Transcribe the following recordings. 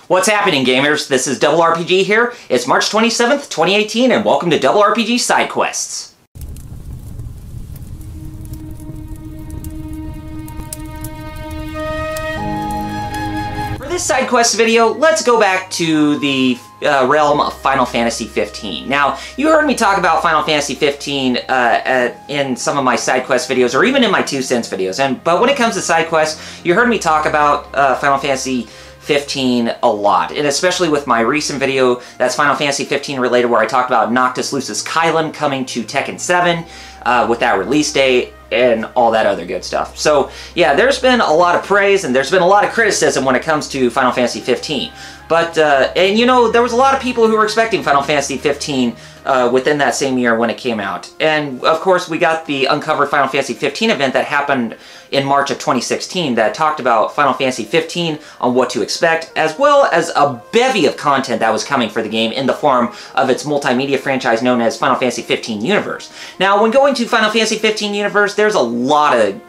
What's happening, gamers? This is Double RPG here. It's March 27th, 2018, and welcome to Double RPG Side Quests. For this side quest video, let's go back to the realm of Final Fantasy 15. Now, you heard me talk about Final Fantasy 15 in some of my side quest videos, or even in my 2 cents videos. But when it comes to side quests, you heard me talk about Final Fantasy 15 a lot, and especially with my recent video that's Final Fantasy 15 related, where I talked about Noctis Lucis Kylan coming to Tekken 7 with that release date and all that other good stuff. So yeah, there's been a lot of praise and there's been a lot of criticism when it comes to Final Fantasy 15. But, and you know, there was a lot of people who were expecting Final Fantasy 15 within that same year when it came out. And, of course, we got the Uncovered Final Fantasy 15 event that happened in March of 2016 that talked about Final Fantasy 15 on what to expect, as well as a bevy of content that was coming for the game in the form of its multimedia franchise known as Final Fantasy 15 Universe. Now, when going to Final Fantasy 15 Universe, there's a lot of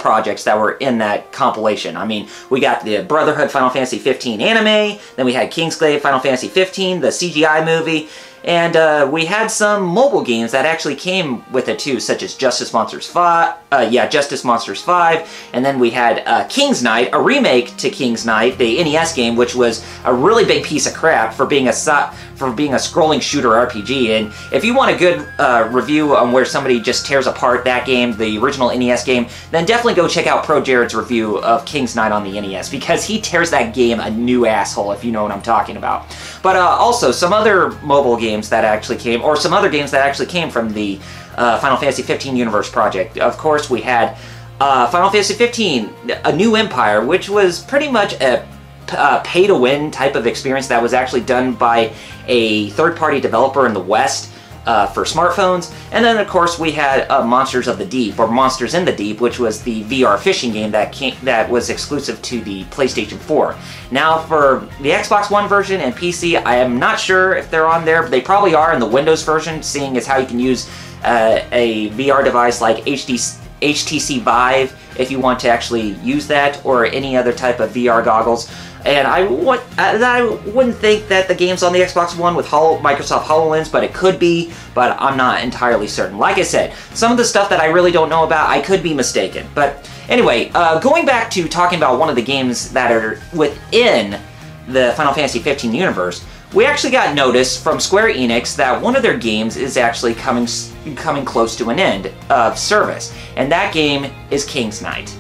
projects that were in that compilation. I mean, we got the Brotherhood Final Fantasy 15 anime, then we had Kingsglaive Final Fantasy 15, the CGI movie, and we had some mobile games that actually came with it too, such as Justice Monsters 5, and then we had King's Knight, a remake to King's Knight, the NES game, which was a really big piece of crap for being a scrolling shooter RPG. And if you want a good review on where somebody just tears apart that game, the original NES game, then definitely go check out Pro Jared's review of King's Knight on the NES, because he tears that game a new asshole, if you know what I'm talking about. But also, some other mobile games that actually came, or some other games that actually came from the Final Fantasy 15 Universe project. Of course, we had Final Fantasy 15, A New Empire, which was pretty much a pay-to-win type of experience that was actually done by a third-party developer in the West for smartphones. And then, of course, we had Monsters of the Deep, or Monsters in the Deep, which was the VR fishing game that was exclusive to the PlayStation 4. Now, for the Xbox One version and PC, I am not sure if they're on there, but they probably are in the Windows version, seeing as how you can use a VR device like HTC Vive if you want to actually use that, or any other type of VR goggles. And I wouldn't think that the game's on the Xbox One with Microsoft HoloLens, but it could be, but I'm not entirely certain. Like I said, some of the stuff that I really don't know about, I could be mistaken. But anyway, going back to talking about one of the games that are within the Final Fantasy 15 universe, we actually got notice from Square Enix that one of their games is actually coming close to an end of service, and that game is King's Knight.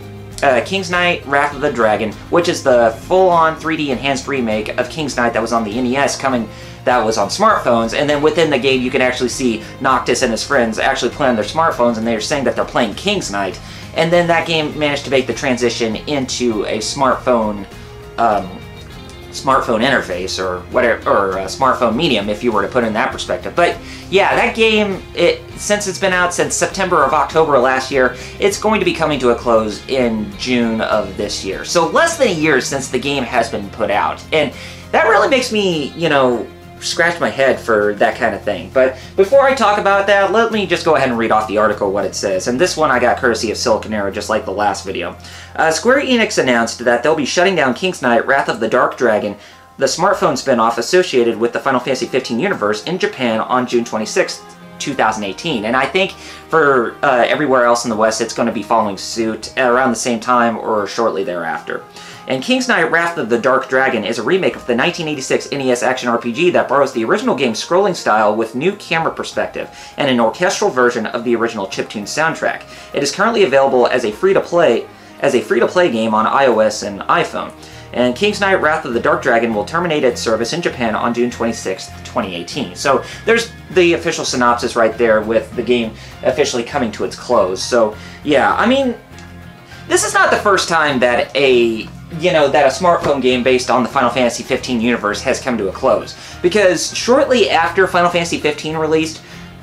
King's Knight Wrath of the Dragon, which is the full-on 3D enhanced remake of King's Knight that was on the NES that was on smartphones. And then within the game you can actually see Noctis and his friends actually play on their smartphones, and they're saying that they're playing King's Knight. And then that game managed to make the transition into a smartphone interface, or whatever, or a smartphone medium, if you were to put it in that perspective. But yeah, that game, since it's been out since September or October of last year, it's going to be coming to a close in June of this year. So less than a year since the game has been put out. And that really makes me, you know, scratch my head for that kind of thing. But before I talk about that, let me just go ahead and read off the article, what it says. And this one I got courtesy of Silicon Arrow, just like the last video. Square Enix announced that they'll be shutting down King's Knight Wrath of the Dark Dragon, the smartphone spin-off associated with the Final Fantasy 15 universe, in Japan on June 26th, 2018. And I think for everywhere else in the West, it's going to be following suit around the same time or shortly thereafter. And King's Knight Wrath of the Dark Dragon is a remake of the 1986 NES action RPG that borrows the original game's scrolling style with new camera perspective and an orchestral version of the original chiptune soundtrack. It is currently available as a free-to-play game on iOS and iPhone. And King's Knight Wrath of the Dark Dragon will terminate its service in Japan on June 26th, 2018. So there's the official synopsis right there, with the game officially coming to its close. So yeah, I mean, this is not the first time that a smartphone game based on the Final Fantasy 15 universe has come to a close. Because shortly after Final Fantasy 15 released,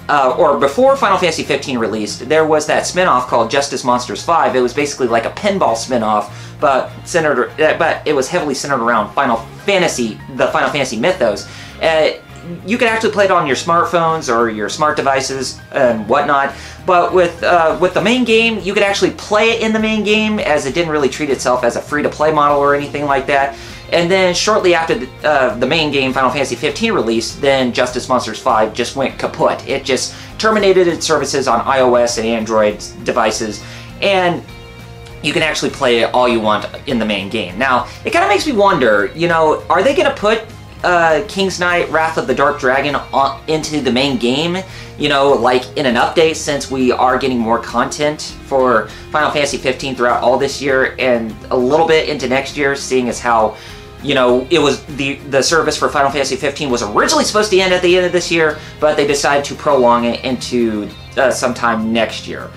or before Final Fantasy 15 released, there was that spin-off called Justice Monsters 5. It was basically like a pinball spin-off, but it was heavily centered around the Final Fantasy mythos. You could actually play it on your smartphones or your smart devices and whatnot, but with the main game, you could actually play it in the main game, as it didn't really treat itself as a free-to-play model or anything like that. And then shortly after the main game, Final Fantasy 15 released, then Justice Monsters 5 just went kaput. It just terminated its services on iOS and Android devices, and you can actually play it all you want in the main game. Now, it kind of makes me wonder, you know, are they going to put King's Knight Wrath of the Dark Dragon into the main game, you know, like in an update, since we are getting more content for Final Fantasy 15 throughout all this year and a little bit into next year, seeing as how, you know, it was the service for Final Fantasy 15 was originally supposed to end at the end of this year, but they decided to prolong it into sometime next year.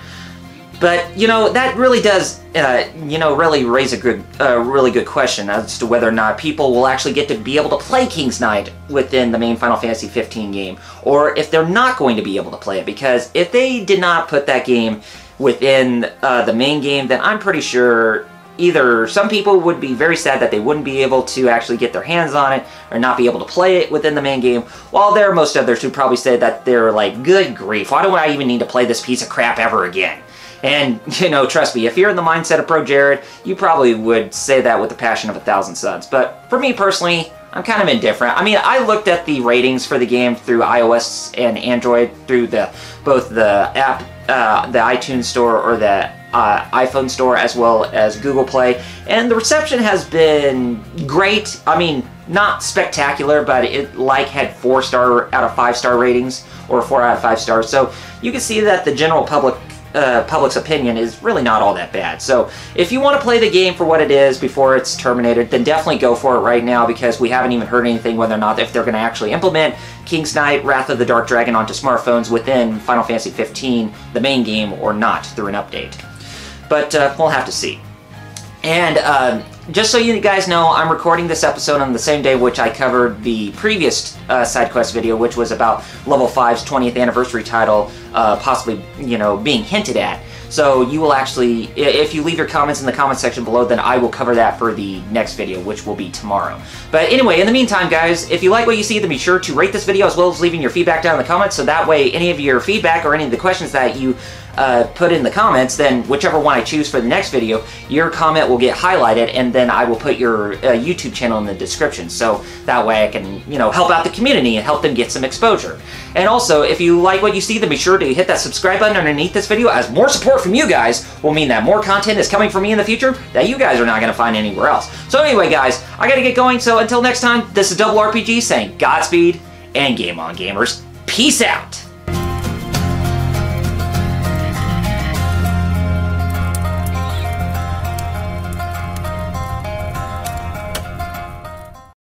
But, you know, that really does, you know, really raise a really good question as to whether or not people will actually get to be able to play King's Knight within the main Final Fantasy 15 game, or if they're not going to be able to play it. Because if they did not put that game within the main game, then I'm pretty sure either some people would be very sad that they wouldn't be able to actually get their hands on it or not be able to play it within the main game, while there are most others who probably say that they're like, good grief, why do I even need to play this piece of crap ever again? And, you know, trust me, if you're in the mindset of Pro Jared, you probably would say that with the passion of 1,000 suns. But for me personally, I'm kind of indifferent. I mean, I looked at the ratings for the game through iOS and Android through both the app, the iTunes Store or the iPhone Store, as well as Google Play, and the reception has been great. I mean, not spectacular, but it had 4-star out of 5-star ratings, or 4 out of 5 stars. So you can see that the general public's opinion is really not all that bad. So if you want to play the game for what it is before it's terminated, then definitely go for it right now, because we haven't even heard anything whether or not if they're going to actually implement King's Knight Wrath of the Dark Dragon onto smartphones within Final Fantasy 15, the main game, or not through an update. But we'll have to see. And just so you guys know, I'm recording this episode on the same day which I covered the previous side quest video, which was about Level 5's 20th anniversary title possibly, you know, being hinted at. So you will actually, if you leave your comments in the comment section below, then I will cover that for the next video, which will be tomorrow. But anyway, in the meantime, guys, if you like what you see, then be sure to rate this video as well as leaving your feedback down in the comments, so that way any of your feedback or any of the questions that you put in the comments, then whichever one I choose for the next video, your comment will get highlighted, and then I will put your YouTube channel in the description, so that way I can, you know, help out the community and help them get some exposure. And also, if you like what you see, then be sure to hit that subscribe button underneath this video, as more support from you guys will mean that more content is coming from me in the future that you guys are not going to find anywhere else. So anyway, guys, I gotta get going, so until next time, this is Double RPG saying Godspeed and game on, gamers. Peace out!